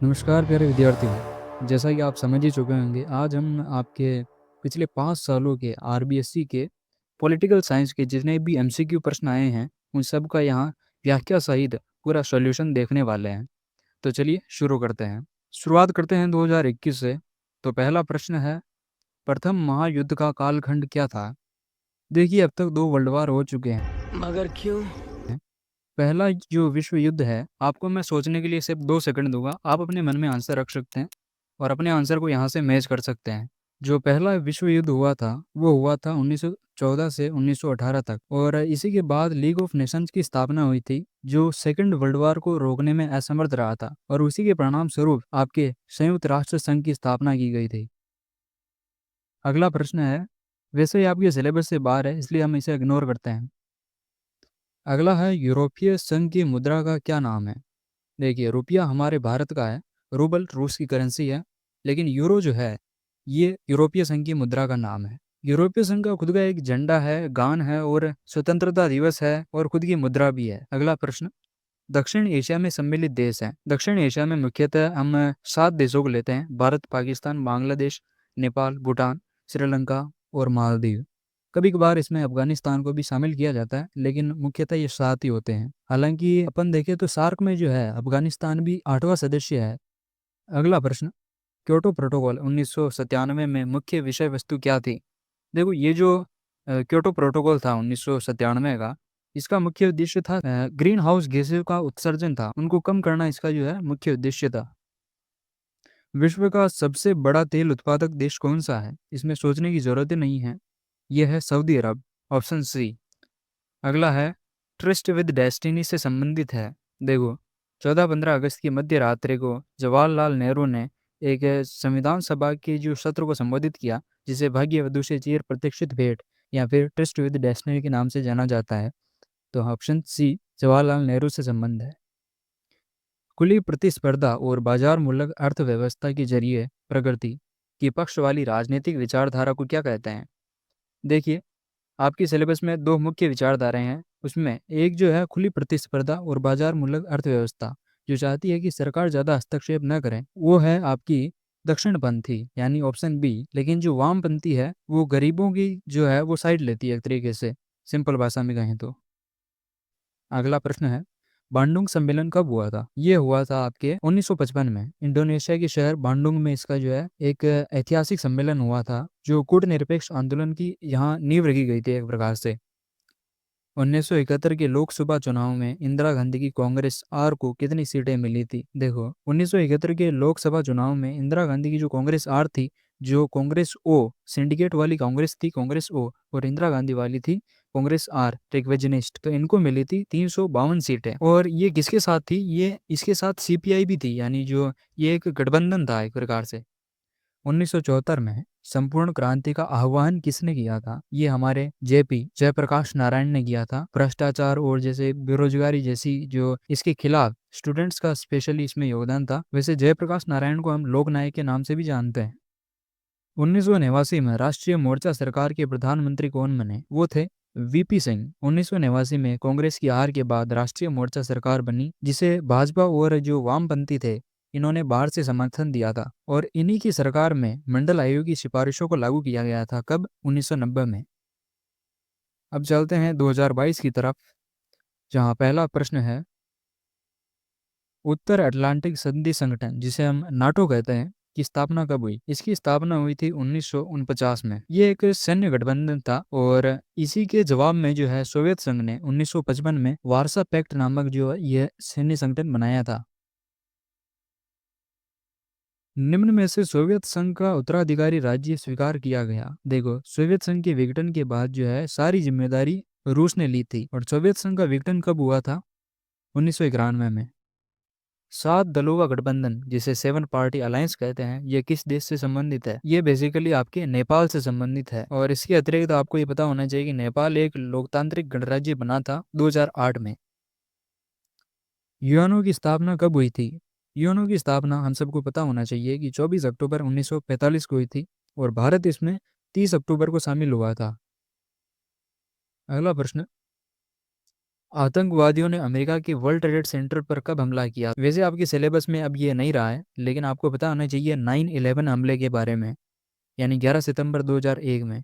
नमस्कार प्यारे विद्यार्थियों, जैसा कि आप समझ ही चुके होंगे, आज हम आपके पिछले 5 सालों के आरबीएससी के पॉलिटिकल साइंस के जितने भी एमसीक्यू प्रश्न आए हैं, उन सब का यहाँ व्याख्या सहित पूरा सॉल्यूशन देखने वाले हैं। तो चलिए शुरू करते हैं। शुरुआत करते हैं 2021 से। तो पहला प्रश्न है, प्रथम महायुद्ध का कालखंड क्या था? देखिए, अब तक 2 वर्ल्ड वार हो चुके हैं। मगर क्यों? पहला जो विश्व युद्ध है, आपको मैं सोचने के लिए सिर्फ 2 सेकंड दूँगा। आप अपने मन में आंसर रख सकते हैं और अपने आंसर को यहाँ से मैच कर सकते हैं। जो पहला विश्व युद्ध हुआ था, वो हुआ था 1914 से 1918 तक, और इसी के बाद लीग ऑफ नेशंस की स्थापना हुई थी, जो सेकंड वर्ल्ड वार को रोकने में असमर्थ रहा था, और उसी के परिणाम स्वरूप आपके संयुक्त राष्ट्र संघ की स्थापना की गई थी। अगला प्रश्न है, वैसे ही आपके सिलेबस से बाहर है, इसलिए हम इसे इग्नोर करते हैं। अगला है, यूरोपीय संघ की मुद्रा का क्या नाम है? देखिए, रुपया हमारे भारत का है, रूबल रूस की करेंसी है, लेकिन यूरो जो है, ये यूरोपीय संघ की मुद्रा का नाम है। यूरोपीय संघ का खुद का एक झंडा है, गान है और स्वतंत्रता दिवस है, और खुद की मुद्रा भी है। अगला प्रश्न, दक्षिण एशिया में सम्मिलित देश हैं। दक्षिण एशिया में मुख्यतः हम 7 देशों को लेते हैं: भारत, पाकिस्तान, बांग्लादेश, नेपाल, भूटान, श्रीलंका और मालदीव। कभी कभार इसमें अफगानिस्तान को भी शामिल किया जाता है, लेकिन मुख्यतः ये 7 ही होते हैं। हालांकि अपन देखें तो सार्क में जो है, अफगानिस्तान भी 8वां सदस्य है। अगला प्रश्न, क्योटो प्रोटोकॉल 1997 में मुख्य विषय वस्तु क्या थी? देखो, ये जो क्योटो प्रोटोकॉल था 1997 का, इसका मुख्य उद्देश्य था ग्रीन हाउस गैसों का उत्सर्जन था, उनको कम करना इसका जो है मुख्य उद्देश्य था। विश्व का सबसे बड़ा तेल उत्पादक देश कौन सा है? इसमें सोचने की जरूरत ही नहीं है, यह है सऊदी अरब, ऑप्शन सी। अगला है, ट्रस्ट विद डेस्टिनी से संबंधित है। देखो, 14-15 अगस्त की मध्य रात्रि को जवाहरलाल नेहरू ने एक संविधान सभा के जो सत्र को संबोधित किया, जिसे भाग्य वधु से चिर प्रतीक्षित भेंट या फिर ट्रस्ट विद डेस्टिनी के नाम से जाना जाता है। तो ऑप्शन सी, जवाहरलाल नेहरू से संबंध है। खुली प्रतिस्पर्धा और बाजार मूलक अर्थव्यवस्था के जरिए प्रगति की पक्ष वाली राजनीतिक विचारधारा को क्या कहते हैं? देखिए, आपकी सिलेबस में 2 मुख्य विचारधाराएं हैं। उसमें एक जो है खुली प्रतिस्पर्धा और बाजार मूलक अर्थव्यवस्था, जो चाहती है कि सरकार ज़्यादा हस्तक्षेप न करे, वो है आपकी दक्षिणपंथी, यानी ऑप्शन बी। लेकिन जो वामपंथी है, वो गरीबों की जो है वो साइड लेती है एक तरीके से, सिंपल भाषा में कहें तो। अगला प्रश्न है, बांडुंग सम्मेलन कब हुआ था? ये हुआ था आपके 1955 में, इंडोनेशिया के शहर बांडुंग में इसका जो है एक ऐतिहासिक सम्मेलन हुआ था, जो कूटनिरपेक्ष आंदोलन की यहाँ नींव रखी गई थी एक प्रकार से। 1971 के लोकसभा चुनाव में इंदिरा गांधी की कांग्रेस आर को कितनी सीटें मिली थी? देखो, 1971 के लोकसभा चुनाव में इंदिरा गांधी की जो कांग्रेस आर थी, जो कांग्रेस ओ सिंडिकेट वाली कांग्रेस थी, कांग्रेस ओ, और इंदिरा गांधी वाली थी कांग्रेस आर रिक्वेजनिस्ट, तो इनको मिली थी 352 सीटें। और ये किसके साथ थी? ये इसके साथ सीपीआई भी थी, यानी जो ये एक गठबंधन था एक प्रकार से। 1974 में संपूर्ण क्रांति का आह्वान किसने किया था? ये हमारे जेपी जयप्रकाश नारायण ने किया था। भ्रष्टाचार और जैसे बेरोजगारी जैसी जो इसके खिलाफ स्टूडेंट्स का स्पेशली इसमें योगदान था। वैसे जयप्रकाश नारायण को हम लोक नायक के नाम से भी जानते हैं। 1989 में राष्ट्रीय मोर्चा सरकार के प्रधानमंत्री कौन बने? वो थे वीपी सिंह। 1989 में कांग्रेस की हार के बाद राष्ट्रीय मोर्चा सरकार बनी, जिसे भाजपा और जो वामपंथी थे, इन्होंने बाहर से समर्थन दिया था, और इन्हीं की सरकार में मंडल आयोग की सिफारिशों को लागू किया गया था। कब? 1990 में। अब चलते हैं 2022 की तरफ, जहां पहला प्रश्न है, उत्तर अटलांटिक संधि संगठन, जिसे हम नाटो कहते हैं, की स्थापना कब हुई? इसकी स्थापना हुई थी 1949 में। ये एक सैन्य गठबंधन था, और इसी के जवाब में जो है सोवियत संघ ने 1955 में वार्सा पैक्ट नामक जो है ये सैन्य संगठन बनाया था। निम्न में से सोवियत संघ का उत्तराधिकारी राज्य स्वीकार किया गया। देखो, सोवियत संघ के विघटन के बाद जो है सारी जिम्मेदारी रूस ने ली थी, और सोवियत संघ का विघटन कब हुआ था? 1991 में। 7 दलों का गठबंधन, जिसे 7 पार्टी अलायंस कहते हैं, ये किस देश से संबंधित है? ये बेसिकली आपके नेपाल से संबंधित है। और इसके अतिरिक्त आपको ये पता होना चाहिए कि नेपाल एक लोकतांत्रिक गणराज्य बना था 2008 में। यूएनओ की स्थापना कब हुई थी? यूएनओ की स्थापना हम सबको पता होना चाहिए कि 24 अक्टूबर 1945 को हुई थी, और भारत इसमें 30 अक्टूबर को शामिल हुआ था। अगला प्रश्न, आतंकवादियों ने अमेरिका के वर्ल्ड ट्रेड सेंटर पर कब हमला किया? वैसे आपके सिलेबस में अब ये नहीं रहा है, लेकिन आपको पता होना चाहिए 9/11 हमले के बारे में, यानी 11 सितंबर 2001 में।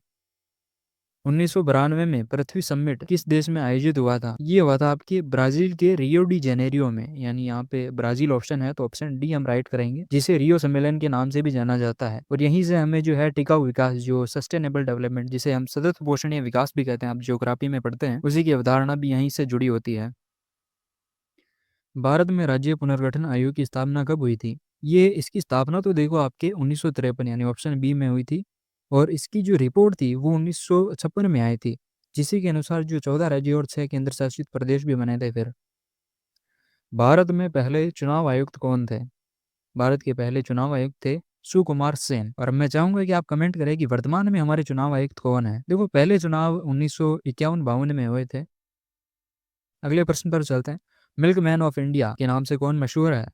1992 में पृथ्वी समिट किस देश में आयोजित हुआ था? ये हुआ था आपके ब्राजील के रियो डी जेनेरियो में, यानी यहाँ पे ब्राजील ऑप्शन है तो ऑप्शन डी हम राइट करेंगे, जिसे रियो सम्मेलन के नाम से भी जाना जाता है। और यहीं से हमें जो है टिकाऊ विकास, जो सस्टेनेबल डेवलपमेंट, जिसे हम सतत पोषणीय विकास भी कहते हैं, आप ज्योग्राफी में पढ़ते हैं, उसी की अवधारणा भी यहीं से जुड़ी होती है। भारत में राज्य पुनर्गठन आयोग की स्थापना कब हुई थी? ये इसकी स्थापना तो देखो आपके 1953 यानी ऑप्शन बी में हुई थी, और इसकी जो रिपोर्ट थी वो 1956 में आई थी, जिसी के अनुसार जो 14 राज्य और 6 केंद्र शासित प्रदेश भी बने थे फिर। भारत में पहले चुनाव आयुक्त कौन थे? भारत के पहले चुनाव आयुक्त थे सुकुमार सेन। और मैं चाहूंगा कि आप कमेंट करें कि वर्तमान में हमारे चुनाव आयुक्त कौन है। देखो पहले चुनाव 1951-52 में हुए थे। अगले प्रश्न पर चलते हैं। मिल्क मैन ऑफ इंडिया के नाम से कौन मशहूर है?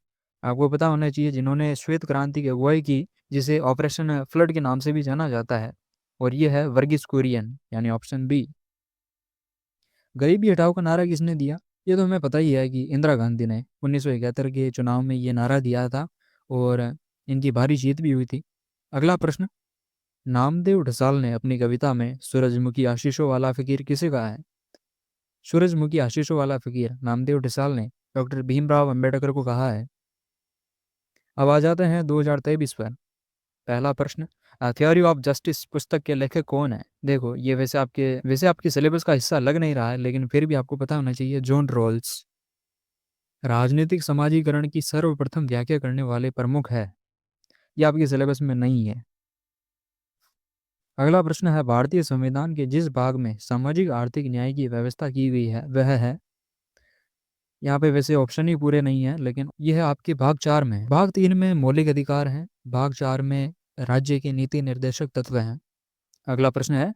आपको पता होना चाहिए, जिन्होंने श्वेत क्रांति की अगुवाई की, जिसे ऑपरेशन फ्लड के नाम से भी जाना जाता है, और ये है वर्गीस कुरियन, यानी ऑप्शन बी। गरीबी हटाओ का नारा किसने दिया? ये तो हमें पता ही है कि इंदिरा गांधी ने 1971 के चुनाव में ये नारा दिया था, और इनकी भारी जीत भी हुई थी। अगला प्रश्न। नामदेव ढसाल ने अपनी कविता में सूरजमुखी आशीषों वाला फकीर किसे कहा है? सूरजमुखी आशीषों वाला फकीर नामदेव ढसाल ने डॉक्टर भीमराव अंबेडकर को कहा है। अब आ जाते हैं 2023 पर। पहला प्रश्न। थ्योरी ऑफ जस्टिस पुस्तक के लेखक कौन है? देखो ये वैसे आपके सिलेबस का हिस्सा लग नहीं रहा है, लेकिन फिर भी आपको पता होना चाहिए, जॉन रॉल्स। राजनीतिक समाजीकरण की सर्वप्रथम व्याख्या करने वाले प्रमुख है। यह आपके सिलेबस में नहीं है। अगला प्रश्न है, भारतीय संविधान के जिस भाग में सामाजिक आर्थिक न्याय की व्यवस्था की गई है वह है। यहाँ पे वैसे ऑप्शन ही पूरे नहीं है, लेकिन यह है आपके भाग 4 में। भाग 3 में मौलिक अधिकार हैं, भाग 4 में राज्य के नीति निर्देशक तत्व हैं। अगला प्रश्न है,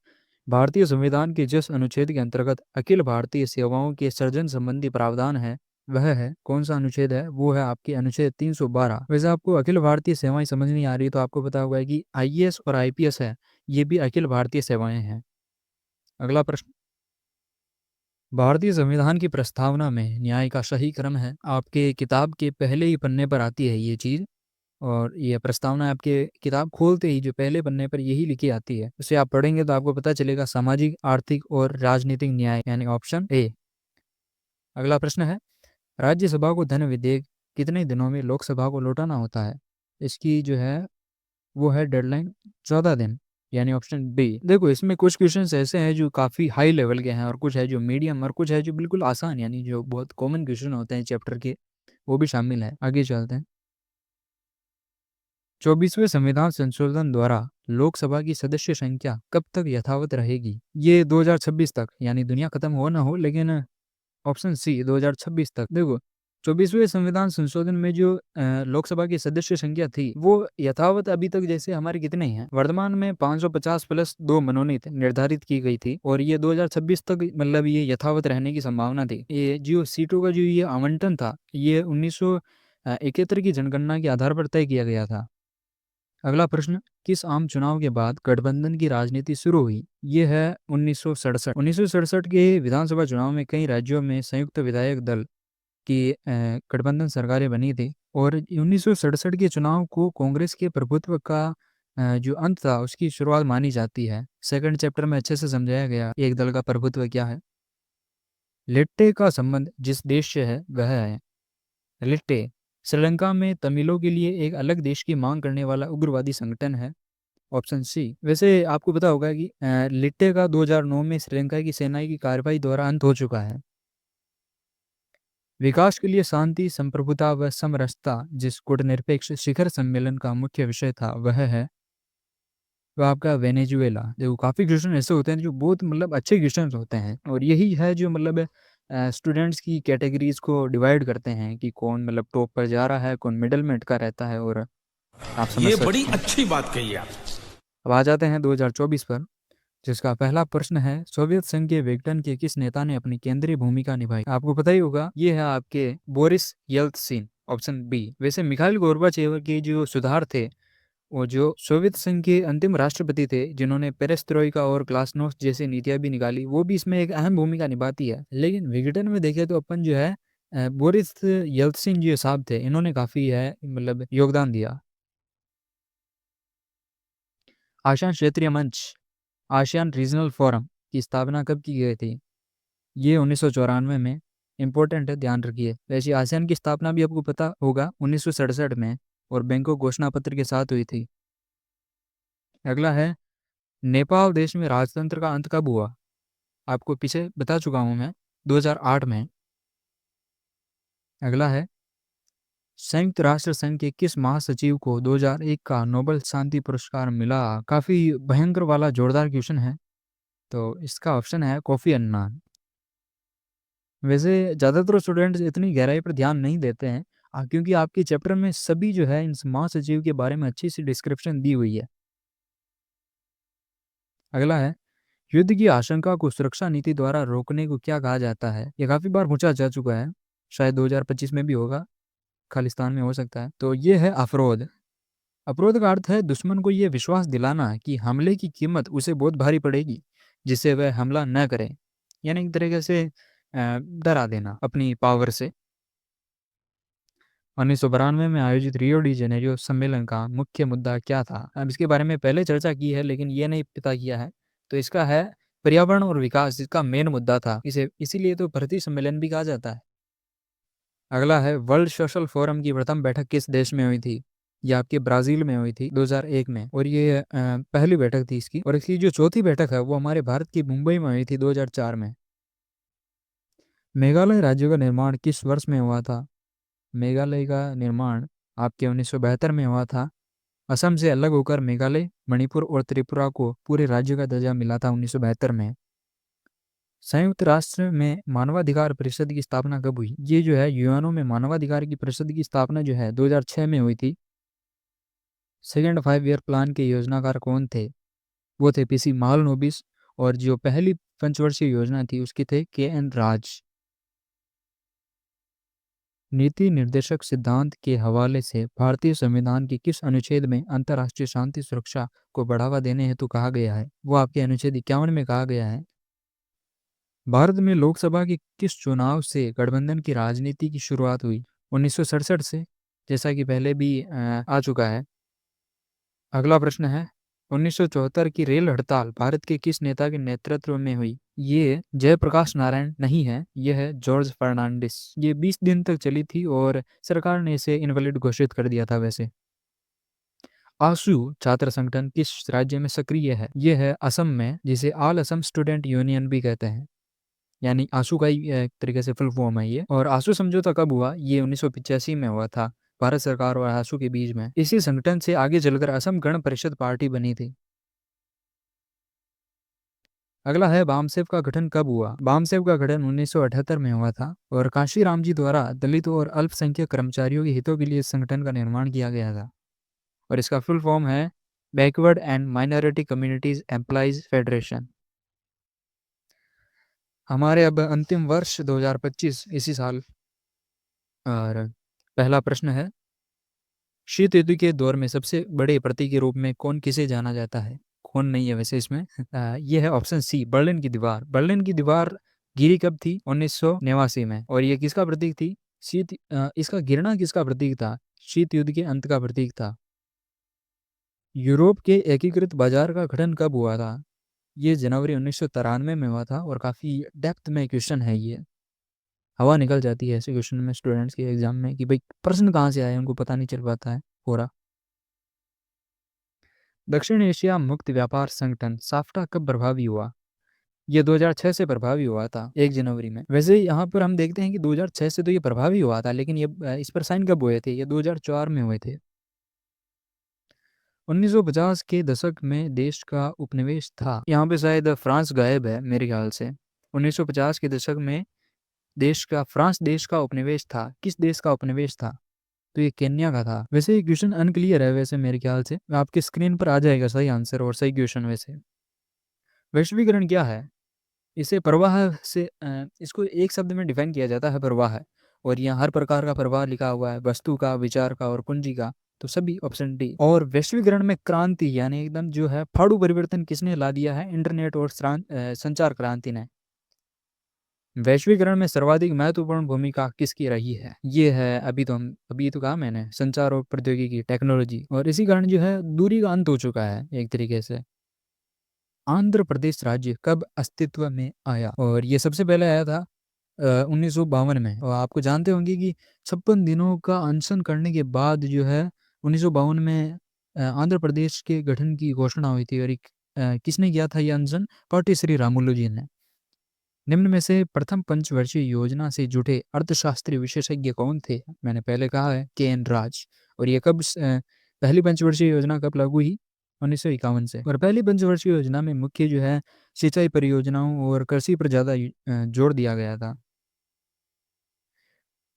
भारतीय संविधान के जिस अनुच्छेद के अंतर्गत अखिल भारतीय सेवाओं के सृजन संबंधी प्रावधान है वह है, कौन सा अनुच्छेद है? वो है आपके अनुच्छेद 312। वैसे आपको अखिल भारतीय सेवाएं समझ नहीं आ रही तो आपको पता होगा कि आईएएस और आईपीएस है, ये भी अखिल भारतीय सेवाएं हैं। अगला प्रश्न। भारतीय संविधान की प्रस्तावना में न्याय का सही क्रम है। आपके किताब के पहले ही पन्ने पर आती है ये चीज़, और ये प्रस्तावना आपके किताब खोलते ही जो पहले पन्ने पर यही लिखी आती है, उसे आप पढ़ेंगे तो आपको पता चलेगा सामाजिक, आर्थिक और राजनीतिक न्याय, यानी ऑप्शन ए। अगला प्रश्न है, राज्यसभा को धन विधेयक कितने दिनों में लोकसभा को लौटाना होता है? इसकी जो है वो है डेडलाइन 14 दिन, यानी ऑप्शन बी। देखो इसमें कुछ क्वेश्चंस ऐसे हैं जो काफ़ी हाई लेवल के हैं, और कुछ है जो मीडियम, और कुछ है जो बिल्कुल आसान, यानी जो बहुत कॉमन क्वेश्चन होते हैं चैप्टर के, वो भी शामिल है। आगे चलते हैं। 24वें संविधान संशोधन द्वारा लोकसभा की सदस्य संख्या कब तक यथावत रहेगी? ये 2026 तक, यानी दुनिया खत्म हो ना हो, लेकिन ऑप्शन सी 2026 तक। देखो 24वें संविधान संशोधन में जो लोकसभा की सदस्य संख्या थी वो यथावत अभी तक जैसे हमारे कितने हैं वर्तमान में 550 प्लस 2 मनोनीत निर्धारित की गई थी, और ये 2026 तक मतलब ये यथावत रहने की संभावना थी। ये जो सीटों का जो ये आवंटन था ये 1971 की जनगणना के आधार पर तय किया गया था। अगला प्रश्न, किस आम चुनाव के बाद गठबंधन की राजनीति शुरू हुई? ये है 1967। 1967 के विधानसभा चुनाव में कई राज्यों में संयुक्त विधायक दल की गठबंधन सरकारें बनी थी, और 1967 के चुनाव को कांग्रेस के प्रभुत्व का जो अंत था उसकी शुरुआत मानी जाती है। सेकंड चैप्टर में अच्छे से समझाया गया एक दल का प्रभुत्व क्या है। लिट्टे का संबंध जिस देश से है वह है। लिट्टे श्रीलंका में तमिलों के लिए एक अलग देश की मांग करने वाला उग्रवादी संगठन है, ऑप्शन सी। वैसे आपको पता होगा कि लिट्टे का 2009 में श्रीलंका की सेना की कार्रवाई द्वारा अंत हो चुका है। विकास के लिए शांति, संप्रभुता व समरसता जिस कूटनिरपेक्ष शिखर सम्मेलन का मुख्य विषय था वह है, तो आपका वेनेजुएला। देखो काफ़ी क्वेश्चन ऐसे होते हैं जो बहुत मतलब अच्छे क्वेश्चन होते हैं, और यही है जो मतलब स्टूडेंट्स की कैटेगरीज को डिवाइड करते हैं कि कौन मतलब टॉप पर जा रहा है, कौन मिडल में अटका रहता है, और आप समझ ये सकते बड़ी हैं। अच्छी बात कही आप। अब आ जाते हैं 2024 पर, जिसका पहला प्रश्न है, सोवियत संघ के विघटन के किस नेता ने अपनी केंद्रीय भूमिका निभाई? आपको पता ही होगा, ये है आपके बोरिस येल्त्सिन, ऑप्शन बी। वैसे मिखाइल गोर्बाचेव के जो सुधार थे वो जो सोवियत संघ के अंतिम राष्ट्रपति थे, जिन्होंने पेरेस्ट्रोइका और ग्लासनोस्ट जैसी नीतियाँ भी निकाली, वो भी इसमें एक अहम भूमिका निभाती है। लेकिन विघटन में देखें तो अपन जो है बोरिस येल्त्सिन जो साहब थे, इन्होंने काफ़ी है मतलब योगदान दिया। आसियान क्षेत्रीय मंच, आसियान रीजनल फोरम की स्थापना कब की गई थी? ये 1994 में। इम्पोर्टेंट है, ध्यान रखिए। वैसे आसियान की स्थापना भी आपको पता होगा 1967 में और बैंकॉक घोषणा पत्र के साथ हुई थी। अगला है, नेपाल देश में राजतंत्र का अंत कब हुआ? आपको पीछे बता चुका हूँ मैं, 2008 में। अगला है, संयुक्त राष्ट्र संघ के किस महासचिव को 2001 का नोबेल शांति पुरस्कार मिला? काफ़ी भयंकर वाला जोरदार क्वेश्चन है। तो इसका ऑप्शन है कोफी अन्नान। वैसे ज़्यादातर स्टूडेंट्स इतनी गहराई पर ध्यान नहीं देते हैं, क्योंकि आपके चैप्टर में सभी जो है इन महासचिव के बारे में अच्छी सी डिस्क्रिप्शन दी हुई है। अगला है, युद्ध की आशंका को सुरक्षा नीति द्वारा रोकने को क्या कहा जाता है? ये काफ़ी बार पूछा जा चुका है, शायद 2025 में भी होगा, खालिस्तान में हो सकता है। तो ये है अवरोध। अवरोध का अर्थ है दुश्मन को ये विश्वास दिलाना कि हमले की कीमत उसे बहुत भारी पड़ेगी, जिससे वह हमला न करे, यानी एक तरीके से डरा देना अपनी पावर से। 1992 में आयोजित रियो डी जेनेरियो सम्मेलन का मुख्य मुद्दा क्या था? अब इसके बारे में पहले चर्चा की है, लेकिन ये नहीं पता किया है। तो इसका है पर्यावरण और विकास, इसका मेन मुद्दा था, इसे इसीलिए तो भर्ती सम्मेलन भी कहा जाता है। अगला है, वर्ल्ड सोशल फोरम की प्रथम बैठक किस देश में हुई थी? ये आपके ब्राज़ील में हुई थी 2001 में, और ये पहली बैठक थी इसकी। और इसकी जो चौथी बैठक है वो हमारे भारत की मुंबई में हुई थी 2004 में। मेघालय राज्य का निर्माण किस वर्ष में हुआ था? मेघालय का निर्माण आपके 1972 में हुआ था। असम से अलग होकर मेघालय, मणिपुर और त्रिपुरा को पूरे राज्य का दर्जा मिला था 1972 में। संयुक्त राष्ट्र में मानवाधिकार परिषद की स्थापना कब हुई? ये जो है यूएनओ में मानवाधिकार की परिषद की स्थापना जो है 2006 में हुई थी। सेकेंड 5 ईयर प्लान के योजनाकार कौन थे? वो थे पीसी महालनोबिस, और जो पहली पंचवर्षीय योजना थी उसके थे के.एन. राज। नीति निर्देशक सिद्धांत के हवाले से भारतीय संविधान के किस अनुच्छेद में अंतर्राष्ट्रीय शांति सुरक्षा को बढ़ावा देने हेतु कहा गया है? वो आपके अनुच्छेद 51 में कहा गया है। भारत में लोकसभा के किस चुनाव से गठबंधन की राजनीति की शुरुआत हुई? 1967 से, जैसा कि पहले भी आ चुका है। अगला प्रश्न है, 1974 की रेल हड़ताल भारत के किस नेता के नेतृत्व में हुई? ये जयप्रकाश नारायण नहीं है, यह है जॉर्ज फर्नांडिस। ये 20 दिन तक चली थी और सरकार ने इसे इनवैलिड घोषित कर दिया था। वैसे आशु छात्र संगठन किस राज्य में सक्रिय है? यह है असम में, जिसे ऑल असम स्टूडेंट यूनियन भी कहते हैं, यानी आशु का ही एक तरीके से फुल फॉर्म है ये। और आशु समझौता कब हुआ? ये 1985 में हुआ था, भारत सरकार और आशु के बीच में। इसी संगठन से आगे चलकर असम गण परिषद पार्टी बनी थी। अगला है, बामसेव का गठन कब हुआ? बामसेव का गठन 1978 में हुआ था और कांशीराम जी द्वारा दलितों और अल्पसंख्यक कर्मचारियों के हितों के लिए इस संगठन का निर्माण किया गया था। और इसका फुल फॉर्म है backward and minority communities employees federation. हमारे अब अंतिम वर्ष 2025 इसी साल। और पहला प्रश्न है, शीत युद्ध के दौर में सबसे बड़े प्रतीक के रूप में कौन किसे जाना जाता है? कौन नहीं है वैसे इसमें। ये है ऑप्शन सी, बर्लिन की दीवार। बर्लिन की दीवार गिरी कब थी? 1989 में। और ये किसका प्रतीक थी? इसका गिरना किसका प्रतीक था? शीत युद्ध के अंत का प्रतीक था। यूरोप के एकीकृत बाजार का गठन कब हुआ था? ये जनवरी 1993 में हुआ था और काफ़ी डेप्थ में क्वेश्चन है ये। हवा निकल जाती है ऐसे क्वेश्चन में स्टूडेंट्स के एग्जाम में कि भाई प्रश्न कहाँ से आए, उनको पता नहीं चल पाता है पूरा। दक्षिण एशिया मुक्त व्यापार संगठन साफ्टा कब प्रभावी हुआ? ये 2006 से प्रभावी हुआ था, 1 जनवरी में। वैसे यहाँ पर हम देखते हैं कि 2006 से तो ये प्रभावी हुआ था, लेकिन ये इस पर साइन कब हुए थे? ये 2004 में हुए थे। 1950 के दशक में देश का उपनिवेश था, यहाँ पे शायद फ्रांस गायब है मेरे ख्याल से। 1950 के दशक में देश का फ्रांस देश का उपनिवेश था। किस देश का उपनिवेश था? तो ये केन्या का था। वैसे ये क्वेश्चन अनक्लियर है वैसे मेरे ख्याल से, आपके स्क्रीन पर आ जाएगा सही आंसर और सही क्वेश्चन। वैसे वैश्वीकरण क्या है? इसे प्रवाह से इसको एक शब्द में डिफाइन किया जाता है, प्रवाह है। और यहाँ हर प्रकार का प्रवाह लिखा हुआ है, वस्तु का, विचार का और पूंजी का। तो सभी ऑप्शन डी। और वैश्वीकरण में क्रांति यानी एकदम जो है फाड़ू परिवर्तन किसने ला दिया है? इंटरनेट और संचार क्रांति ने। वैश्वीकरण में सर्वाधिक महत्वपूर्ण भूमिका किसकी रही है? ये है अभी तो कहा मैंने, संचार और प्रौद्योगिकी टेक्नोलॉजी। और इसी कारण जो है दूरी का अंत हो चुका है एक तरीके से। आंध्र प्रदेश राज्य कब अस्तित्व में आया? और ये सबसे पहले आया था 1952 में। और आपको जानते होंगे कि 56 दिनों का अनशन करने के बाद जो है 1952 में आंध्र प्रदेश के गठन की घोषणा हुई थी। और किसने किया था ये अनशन? पार्टी श्री रामुलु जी ने। निम्न में से प्रथम पंचवर्षीय योजना से जुड़े अर्थशास्त्री विशेषज्ञ कौन थे? मैंने पहले कहा है के.एन. राज। और ये पहली पंचवर्षीय योजना कब लागू हुई? 1951 से। और पहली पंचवर्षीय योजना में मुख्य जो है सिंचाई परियोजनाओं और कृषि पर ज़्यादा जोर दिया गया था।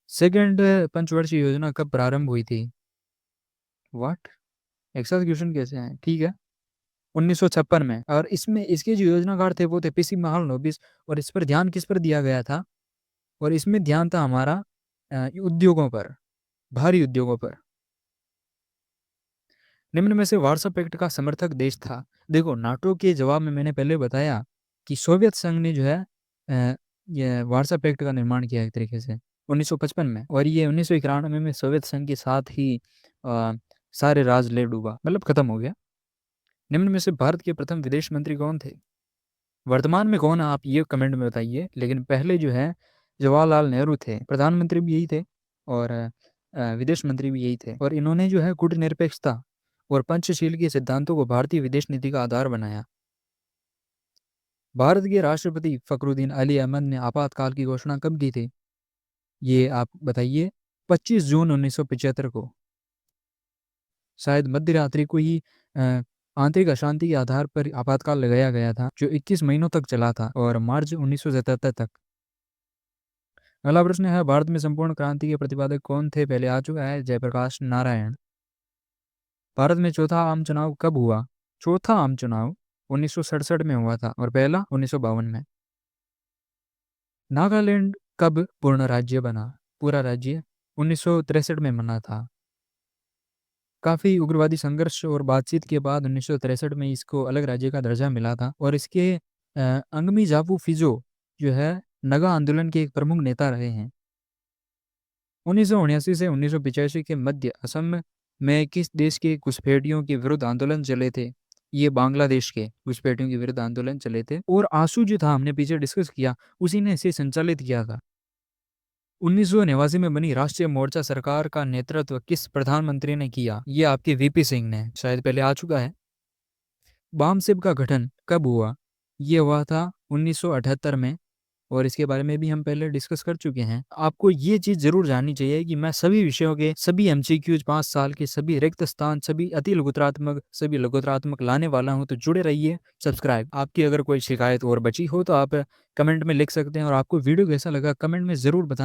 सेकंड पंचवर्षीय योजना कब प्रारंभ हुई थी? व्हाट? एक साथ क्वेश्चन कैसे हैं? ठीक है, 1956 में। और इसमें इसके जो योजनाकार थे वो थे पीसी महालनोबिस। और इस पर ध्यान किस पर दिया गया था? और इसमें ध्यान था हमारा उद्योगों पर, भारी उद्योगों पर। निम्न में से वार्सा पैक्ट का समर्थक देश था? देखो, नाटो के जवाब में मैंने पहले बताया कि सोवियत संघ ने जो है ये वार्सा पैक्ट का निर्माण किया एक तरीके से 1955 में। और ये 1991 में सोवियत संघ के साथ ही सारे राज ले डूबा, मतलब खत्म हो गया। निम्न में से भारत के प्रथम विदेश मंत्री कौन थे? वर्तमान में कौन है आप ये कमेंट में बताइए। लेकिन पहले जो है जवाहरलाल नेहरू थे, प्रधानमंत्री भी यही थे और विदेश मंत्री भी यही थे। और इन्होंने जो है कूटनिरपेक्षता और पंचशील के सिद्धांतों को भारतीय विदेश नीति का आधार बनाया। भारत के राष्ट्रपति फखरुद्दीन अली अहमद ने आपातकाल की घोषणा कब की थी? ये आप बताइए। 25 जून 1975 को। शायद मध्य रात्रि को ही आंतरिक अशांति के आधार पर आपातकाल लगाया गया था, जो 21 महीनों तक चला था और मार्च 1977 तक। अगला प्रश्न है, भारत में संपूर्ण क्रांति के प्रतिपादक कौन थे? पहले आ चुका है, जयप्रकाश नारायण। भारत में चौथा आम चुनाव कब हुआ? चौथा आम चुनाव 1967 में हुआ था और पहला 1952 में। नागालैंड कब पूर्ण राज्य बना? पूरा राज्य 1963 में बना था। काफ़ी उग्रवादी संघर्ष और बातचीत के बाद 1963 में इसको अलग राज्य का दर्जा मिला था। और इसके अंगमी जाफू फिजो जो है नगा आंदोलन के एक प्रमुख नेता रहे हैं। 1979 से 1985 के मध्य असम में किस देश के घुसपैठियों के विरुद्ध आंदोलन चले थे? ये बांग्लादेश के घुसपैठियों के विरुद्ध आंदोलन चले थे। और आंसू जो था हमने पीछे डिस्कस किया, उसी ने इसे संचालित किया था। 1989 में बनी राष्ट्रीय मोर्चा सरकार का नेतृत्व किस प्रधानमंत्री ने किया? ये आपके वीपी सिंह ने, शायद पहले आ चुका है। बामसेब का गठन कब हुआ? ये हुआ था 1978 में। और इसके बारे में भी हम पहले डिस्कस कर चुके हैं। आपको ये चीज़ ज़रूर जाननी चाहिए कि मैं सभी विषयों के सभी एमसीक्यूज 5 साल के सभी रिक्त स्थान, सभी अति लघुतरात्मक, सभी लघुतरात्मक लाने वाला हूँ। तो जुड़े रहिए। सब्सक्राइब। आपकी अगर कोई शिकायत और बची हो तो आप कमेंट में लिख सकते हैं। और आपको वीडियो कैसा लगा कमेंट में ज़रूर बताएं।